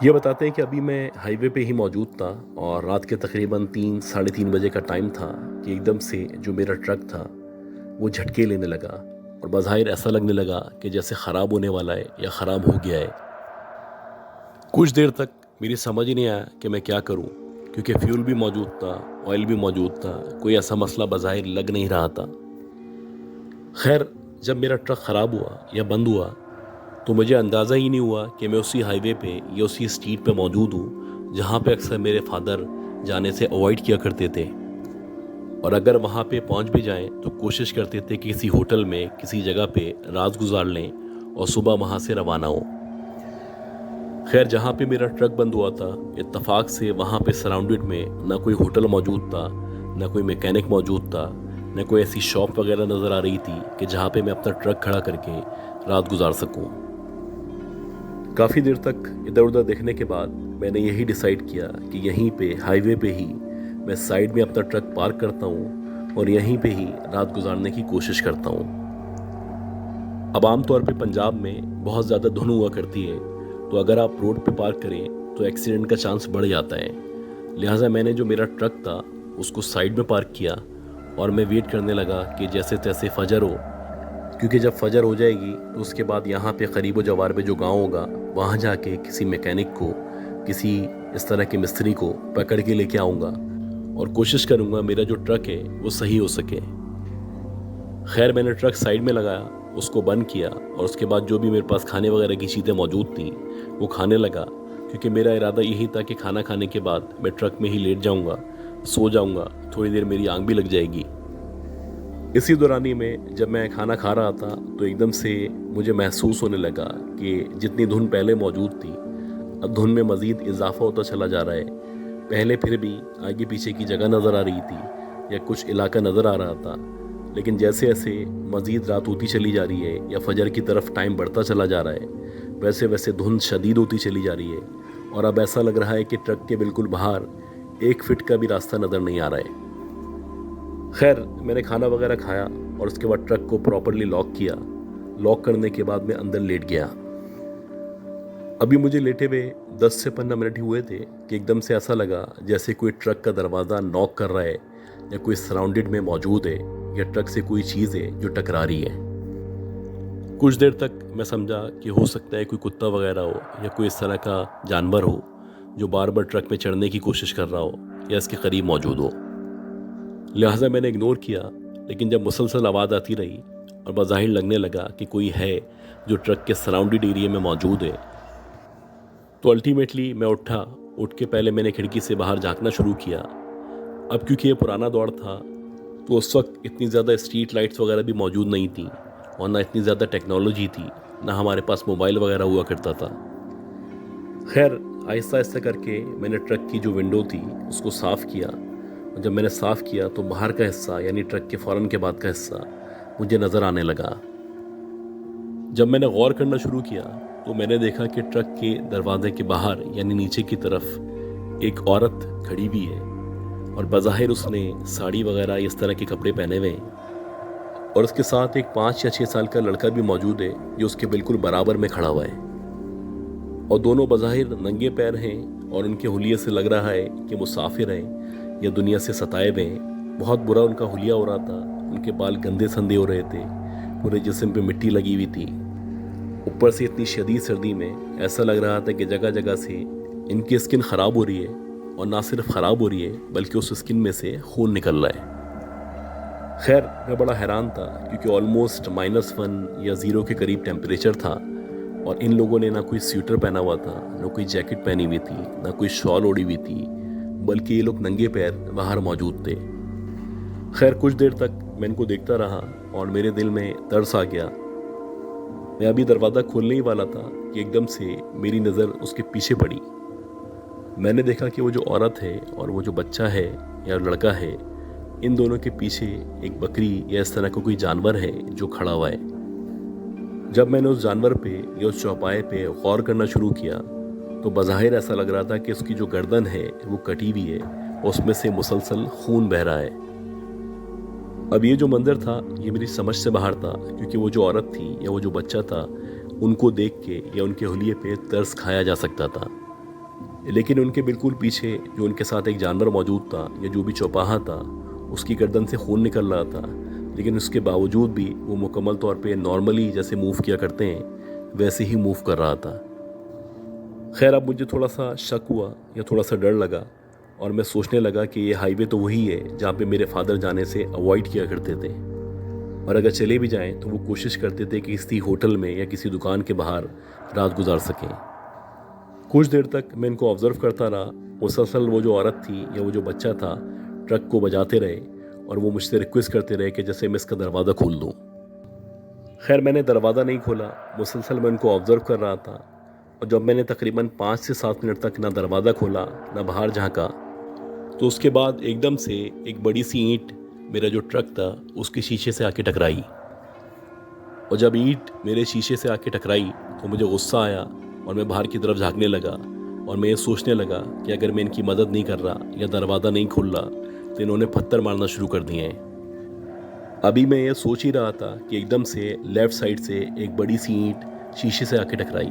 یہ بتاتے ہیں کہ ابھی میں ہائی وے پہ ہی موجود تھا اور رات کے تقریباً 3 ساڑھے 3 بجے کا ٹائم تھا کہ ایک دم سے جو میرا ٹرک تھا وہ جھٹکے لینے لگا اور بظاہر ایسا لگنے لگا کہ جیسے خراب ہونے والا ہے یا خراب ہو گیا ہے۔ کچھ دیر تک میری سمجھ ہی نہیں آیا کہ میں کیا کروں، کیونکہ فیول بھی موجود تھا، آئل بھی موجود تھا، کوئی ایسا مسئلہ بظاہر لگ نہیں رہا تھا۔ خیر، جب میرا ٹرک خراب ہوا یا بند ہوا تو مجھے اندازہ ہی نہیں ہوا کہ میں اسی ہائی وے پہ یا اسی اسٹریٹ پہ موجود ہوں جہاں پہ اکثر میرے فادر جانے سے اوائڈ کیا کرتے تھے، اور اگر وہاں پہ پہنچ بھی جائیں تو کوشش کرتے تھے کہ کسی ہوٹل میں کسی جگہ پہ رات گزار لیں اور صبح وہاں سے روانہ ہوں۔ خیر، جہاں پہ میرا ٹرک بند ہوا تھا اتفاق سے وہاں پہ سراؤنڈڈ میں نہ کوئی ہوٹل موجود تھا، نہ کوئی میکینک موجود تھا، نہ کوئی ایسی شاپ وغیرہ نظر آ رہی تھی کہ جہاں پہ میں اپنا ٹرک کھڑا کر کے رات گزار سکوں۔ کافی دیر تک ادھر ادھر دیکھنے کے بعد میں نے یہی ڈیسائیڈ کیا کہ یہیں پہ ہائی وے پہ ہی میں سائیڈ میں اپنا ٹرک پارک کرتا ہوں اور یہیں پہ ہی رات گزارنے کی کوشش کرتا ہوں۔ اب عام طور پہ پنجاب میں بہت زیادہ دھند ہوا کرتی ہے، تو اگر آپ روڈ پہ پارک کریں تو ایکسیڈنٹ کا چانس بڑھ جاتا ہے، لہٰذا میں نے جو میرا ٹرک تھا اس کو سائیڈ میں پارک کیا اور میں ویٹ کرنے لگا کہ جیسے تیسے فجر ہو، کیونکہ جب فجر ہو جائے گی تو اس کے بعد یہاں پہ قریب و جوار پہ جو گاؤں ہوگا وہاں جا کے کسی میکینک کو، کسی اس طرح کے مستری کو پکڑ کے لے کے آؤں گا اور کوشش کروں گا میرا جو ٹرک ہے وہ صحیح ہو سکے۔ خیر، میں نے ٹرک سائیڈ میں لگایا، اس کو بند کیا اور اس کے بعد جو بھی میرے پاس کھانے وغیرہ کی چیزیں موجود تھیں وہ کھانے لگا، کیونکہ میرا ارادہ یہی تھا کہ کھانا کھانے کے بعد میں ٹرک میں ہی لیٹ جاؤں گا، سو جاؤں گا، تھوڑی دیر میری آنکھ بھی لگ جائے گی۔ اسی دورانی میں جب میں کھانا کھا رہا تھا تو ایک دم سے مجھے محسوس ہونے لگا کہ جتنی دھند پہلے موجود تھی اب دھند میں مزید اضافہ ہوتا چلا جا رہا ہے۔ پہلے پھر بھی آگے پیچھے کی جگہ نظر آ رہی تھی یا کچھ علاقہ نظر آ رہا تھا، لیکن جیسے ایسے مزید رات ہوتی چلی جا رہی ہے یا فجر کی طرف ٹائم بڑھتا چلا جا رہا ہے، ویسے ویسے دھند شدید ہوتی چلی جا رہی ہے اور اب ایسا لگ رہا ہے کہ ٹرک کے بالکل باہر 1 فٹ کا بھی راستہ نظر نہیں آ رہا ہے۔ خیر، میں نے کھانا وغیرہ کھایا اور اس کے بعد ٹرک کو پراپرلی لاک کیا۔ لاک کرنے کے بعد میں اندر لیٹ گیا۔ ابھی مجھے لیٹے ہوئے 10 سے 15 منٹ ہی ہوئے تھے کہ ایک دم سے ایسا لگا جیسے کوئی ٹرک کا دروازہ ناک کر رہا ہے یا کوئی سراؤنڈڈ میں موجود ہے یا ٹرک سے کوئی چیز ہے جو ٹکرا رہی ہے۔ کچھ دیر تک میں سمجھا کہ ہو سکتا ہے کوئی کتا وغیرہ ہو یا کوئی اس طرح کا جانور ہو جو بار بار ٹرک میں چڑھنے کی کوشش کر رہا ہو یا اس کے قریب موجود ہو، لہٰذا میں نے اگنور کیا۔ لیکن جب مسلسل آواز آتی رہی اور بظاہر لگنے لگا کہ کوئی ہے جو ٹرک کے سراؤنڈڈ ایریے میں موجود ہے، تو الٹیمیٹلی میں اٹھ کے پہلے میں نے کھڑکی سے باہر جھانکنا شروع کیا۔ اب کیونکہ یہ پرانا دور تھا تو اس وقت اتنی زیادہ اسٹریٹ لائٹس وغیرہ بھی موجود نہیں تھیں اور نہ اتنی زیادہ ٹیکنالوجی تھی، نہ ہمارے پاس موبائل وغیرہ ہوا کرتا تھا۔ خیر، آہستہ آہستہ کر کے میں نے ٹرک کی جو ونڈو تھی اس کو صاف کیا، اور جب میں نے صاف کیا تو باہر کا حصہ یعنی ٹرک کے فوراً کے بعد کا حصہ مجھے نظر آنے لگا۔ جب میں نے غور کرنا شروع کیا تو میں نے دیکھا کہ ٹرک کے دروازے کے باہر یعنی نیچے کی طرف ایک عورت کھڑی ہوئی ہے اور بظاہر اس نے ساڑی وغیرہ اس طرح کے کپڑے پہنے ہوئے ہیں، اور اس کے ساتھ ایک 5 یا 6 سال کا لڑکا بھی موجود ہے جو اس کے بالکل برابر میں کھڑا ہوا ہے، اور دونوں بظاہر ننگے پیر ہیں اور ان کے حلیے سے لگ رہا ہے کہ مسافر ہیں یا دنیا سے ستائے ہوئے ہیں۔ بہت برا ان کا حلیہ ہو رہا تھا، ان کے بال گندے سندے ہو رہے تھے، پورے جسم پہ مٹی لگی ہوئی تھی، اوپر سے اتنی شدید سردی میں ایسا لگ رہا تھا کہ جگہ جگہ سے ان کی اسکن خراب ہو رہی ہے، اور نہ صرف خراب ہو رہی ہے بلکہ اس اسکن میں سے خون نکل رہا ہے۔ خیر، میں بڑا حیران تھا کیونکہ آلموسٹ -1 یا 0 کے قریب ٹیمپریچر تھا، اور ان لوگوں نے نہ کوئی سویٹر پہنا ہوا تھا، نہ کوئی جیکٹ پہنی ہوئی تھی، نہ کوئی شال اوڑھی ہوئی تھی، بلکہ یہ لوگ ننگے پیر باہر موجود تھے۔ خیر، کچھ دیر تک میں ان کو دیکھتا رہا اور میرے دل میں ترس آ گیا۔ میں ابھی دروازہ کھولنے ہی والا تھا کہ ایک دم سے میری نظر اس کے پیچھے پڑی۔ میں نے دیکھا کہ وہ جو عورت ہے اور وہ جو بچہ ہے یا لڑکا ہے، ان دونوں کے پیچھے ایک بکری یا اس طرح کا کوئی جانور ہے جو کھڑا ہوا ہے۔ جب میں نے اس جانور پہ یا اس چوپائے پہ غور کرنا شروع کیا تو بظاہر ایسا لگ رہا تھا کہ اس کی جو گردن ہے وہ کٹی ہوئی ہے اور اس میں سے مسلسل خون بہہ رہا ہے۔ اب یہ جو منظر تھا یہ میری سمجھ سے باہر تھا، کیونکہ وہ جو عورت تھی یا وہ جو بچہ تھا ان کو دیکھ کے یا ان کے حلیے پہ ترس کھایا جا سکتا تھا، لیکن ان کے بالکل پیچھے جو ان کے ساتھ ایک جانور موجود تھا یا جو بھی چوپاہا تھا، اس کی گردن سے خون نکل رہا تھا، لیکن اس کے باوجود بھی وہ مکمل طور پہ نارملی جیسے موو کیا کرتے ہیں ویسے ہی موو کر رہا تھا۔ خیر اب مجھے تھوڑا سا شک ہوا یا تھوڑا سا ڈر لگا، اور میں سوچنے لگا کہ یہ ہائی وے تو وہی ہے جہاں پہ میرے فادر جانے سے اوائڈ کیا کرتے تھے، اور اگر چلے بھی جائیں تو وہ کوشش کرتے تھے کہ کسی ہوٹل میں یا کسی دکان کے باہر رات گزار سکیں۔ کچھ دیر تک میں ان کو آبزرو کرتا رہا، مسلسل وہ جو عورت تھی یا وہ جو بچہ تھا ٹرک کو بجاتے رہے، اور وہ مجھ سے ریکویسٹ کرتے رہے کہ جیسے میں اس کا دروازہ کھول دوں۔ خیر میں نے دروازہ نہیں کھولا، مسلسل میں ان کو آبزرو کر رہا تھا، اور جب میں نے تقریباً 5 سے 7 منٹ تک نہ دروازہ کھولا نہ باہر جھانکا، تو اس کے بعد ایک دم سے ایک بڑی سی اینٹ میرا جو ٹرک تھا اس کے شیشے سے آ کے ٹکرائی، اور جب اینٹ میرے شیشے سے آ کے ٹکرائی تو مجھے غصہ آیا، اور میں باہر کی طرف جھانکنے لگا، اور میں یہ سوچنے لگا کہ اگر میں ان کی مدد نہیں کر رہا یا دروازہ نہیں کھول رہا تو انہوں نے پتھر مارنا شروع کر دیے ہیں۔ ابھی میں یہ سوچ ہی رہا تھا کہ ایک دم سے لیفٹ سائڈ سے ایک بڑی سی اینٹ شیشے سے آ کے ٹکرائی،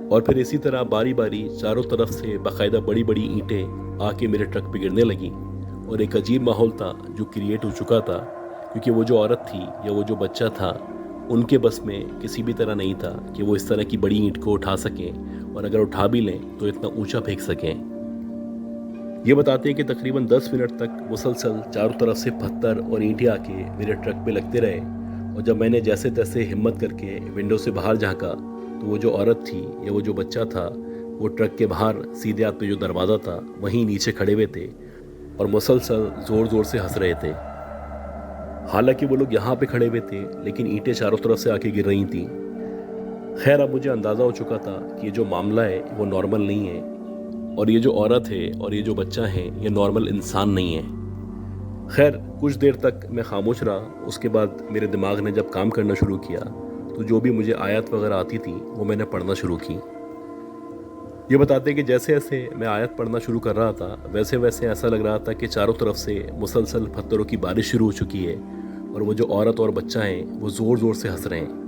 اور پھر اسی طرح باری باری چاروں طرف سے باقاعدہ بڑی بڑی اینٹیں آ کے میرے ٹرک پہ گرنے لگیں، اور ایک عجیب ماحول تھا جو کریٹ ہو چکا تھا، کیونکہ وہ جو عورت تھی یا وہ جو بچہ تھا ان کے بس میں کسی بھی طرح نہیں تھا کہ وہ اس طرح کی بڑی اینٹ کو اٹھا سکیں، اور اگر اٹھا بھی لیں تو اتنا اونچا پھینک سکیں۔ یہ بتاتے ہیں کہ تقریباً 10 منٹ تک مسلسل چاروں طرف سے پتھر اور اینٹیں آ کے میرے ٹرک پہ لگتے رہے، اور جب میں نے جیسے تیسے ہمت کر کے ونڈو سے باہر جھانکا تو وہ جو عورت تھی یا وہ جو بچہ تھا وہ ٹرک کے باہر سیدھے ہاتھ پہ جو دروازہ تھا وہیں نیچے کھڑے ہوئے تھے، اور مسلسل زور زور سے ہنس رہے تھے۔ حالانکہ وہ لوگ یہاں پہ کھڑے ہوئے تھے لیکن اینٹیں چاروں طرف سے آ کے گر رہی تھیں۔ خیر اب مجھے اندازہ ہو چکا تھا کہ یہ جو معاملہ ہے وہ نارمل نہیں ہے، اور یہ جو عورت ہے اور یہ جو بچہ ہے یہ نارمل انسان نہیں ہے۔ خیر کچھ دیر تک میں خاموش رہا، اس کے بعد میرے دماغ نے جب کام کرنا شروع کیا تو جو بھی مجھے آیت وغیرہ آتی تھی وہ میں نے پڑھنا شروع کی۔ یہ بتاتے کہ جیسے جیسے میں آیت پڑھنا شروع کر رہا تھا ویسے ویسے ایسا لگ رہا تھا کہ چاروں طرف سے مسلسل پتھروں کی بارش شروع ہو چکی ہے، اور وہ جو عورت اور بچہ ہیں وہ زور زور سے ہنس رہے ہیں۔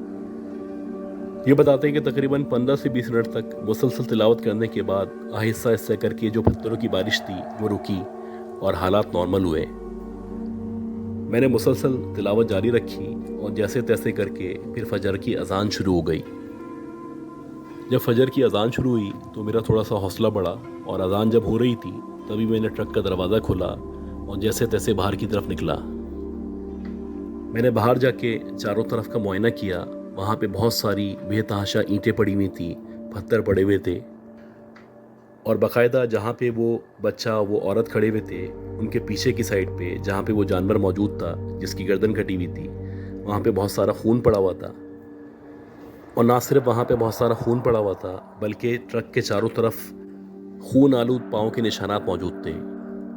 یہ بتاتے ہیں کہ تقریباً 15 سے 20 منٹ تک مسلسل تلاوت کرنے کے بعد آہستہ آہستہ کر کے جو پتھروں کی بارش تھی وہ رکی اور حالات نارمل ہوئے۔ میں نے مسلسل تلاوت جاری رکھی، اور جیسے تیسے کر کے پھر فجر کی اذان شروع ہو گئی۔ جب فجر کی اذان شروع ہوئی تو میرا تھوڑا سا حوصلہ بڑھا، اور اذان جب ہو رہی تھی تبھی میں نے ٹرک کا دروازہ کھولا اور جیسے تیسے باہر کی طرف نکلا۔ میں نے باہر جا کے چاروں طرف کا معائنہ کیا، وہاں پہ بہت ساری بے تحاشا اینٹیں پڑی ہوئی تھیں، پتھر پڑے ہوئے تھے، اور باقاعدہ جہاں پہ وہ بچہ وہ عورت کھڑے ہوئے تھے ان کے پیچھے کی سائڈ پہ جہاں پہ وہ جانور موجود تھا جس کی گردن کٹی ہوئی تھی وہاں پہ بہت سارا خون پڑا ہوا تھا، اور نہ صرف وہاں پہ بہت سارا خون پڑا ہوا تھا بلکہ ٹرک کے چاروں طرف خون آلود پاؤں کے نشانات موجود تھے،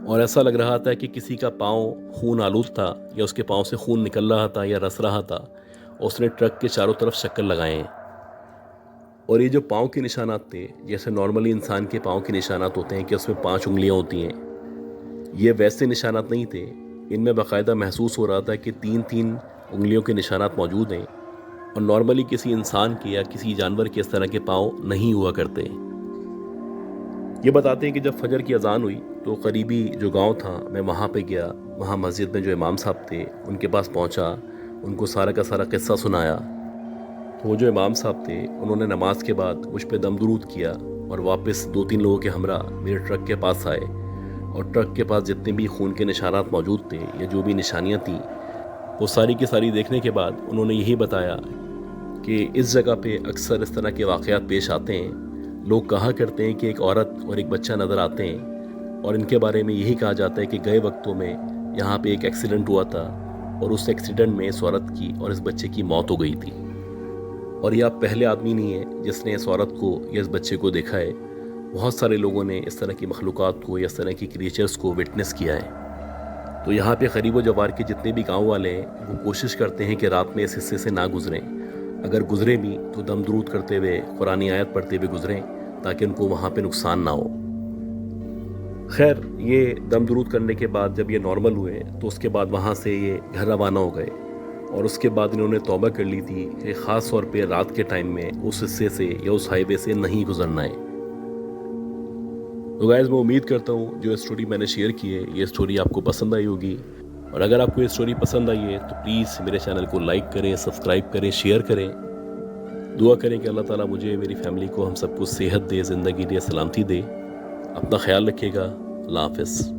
اور ایسا لگ رہا تھا کہ کسی کا پاؤں خون آلود تھا یا اس کے پاؤں سے خون نکل رہا تھا یا رس رہا تھا، اور اس نے ٹرک کے چاروں طرف شکل لگائے ہیں۔ اور یہ جو پاؤں کے نشانات تھے جیسے نارملی انسان کے پاؤں کے نشانات ہوتے ہیں کہ اس میں 5 انگلیاں ہوتی ہیں، یہ ویسے نشانات نہیں تھے، ان میں باقاعدہ محسوس ہو رہا تھا کہ 3 انگلیوں کے نشانات موجود ہیں، اور نارملی کسی انسان کے یا کسی جانور کے اس طرح کے پاؤں نہیں ہوا کرتے۔ یہ بتاتے ہیں کہ جب فجر کی اذان ہوئی تو قریبی جو گاؤں تھا میں وہاں پہ گیا، وہاں مسجد میں جو امام صاحب تھے ان کے پاس پہنچا، ان کو سارا کا سارا قصہ سنایا۔ تو وہ جو امام صاحب تھے انہوں نے نماز کے بعد مجھ پہ دم درود کیا، اور واپس 2-3 لوگوں کے ہمراہ میرے ٹرک کے پاس آئے، اور ٹرک کے پاس جتنے بھی خون کے نشانات موجود تھے یا جو بھی نشانیاں تھیں وہ ساری کی ساری دیکھنے کے بعد انہوں نے یہی بتایا کہ اس جگہ پہ اکثر اس طرح کے واقعات پیش آتے ہیں، لوگ کہا کرتے ہیں کہ ایک عورت اور ایک بچہ نظر آتے ہیں، اور ان کے بارے میں یہی کہا جاتا ہے کہ گئے وقتوں میں یہاں پہ ایک ایکسیڈنٹ ہوا تھا، اور اس ایکسیڈنٹ میں اس عورت کی اور اس بچے کی موت ہو گئی تھی، اور یہ آپ پہلے آدمی نہیں ہیں جس نے اس عورت کو یا اس بچے کو دیکھا ہے، بہت سارے لوگوں نے اس طرح کی مخلوقات کو یا اس طرح کی کریچرز کو وٹنس کیا ہے۔ تو یہاں پہ قریب و جوار کے جتنے بھی گاؤں والے ہیں وہ کوشش کرتے ہیں کہ رات میں اس حصے سے نہ گزریں، اگر گزرے بھی تو دم درود کرتے ہوئے قرآن آیت پڑھتے ہوئے گزریں تاکہ ان کو وہاں پہ نقصان نہ ہو۔ خیر یہ دم درود کرنے کے بعد جب یہ نارمل ہوئے تو اس کے بعد وہاں سے یہ گھر روانہ ہو گئے، اور اس کے بعد انہوں نے توبہ کر لی تھی کہ خاص طور پہ رات کے ٹائم میں اس حصے سے یا اس ہائی وے سے نہیں گزرنا ہے۔ تو گائز میں امید کرتا ہوں جو اسٹوری میں نے شیئر کی ہے یہ اسٹوری آپ کو پسند آئی ہوگی، اور اگر آپ کو یہ اسٹوری پسند آئی ہے تو پلیز میرے چینل کو لائک کریں، سبسکرائب کریں، شیئر کریں. دعا کریں کہ اللہ تعالیٰ مجھے، میری فیملی کو، ہم سب کو صحت دے، زندگی دے، سلامتی دے. اپنا خیال رکھیے گا. اللہ حافظ.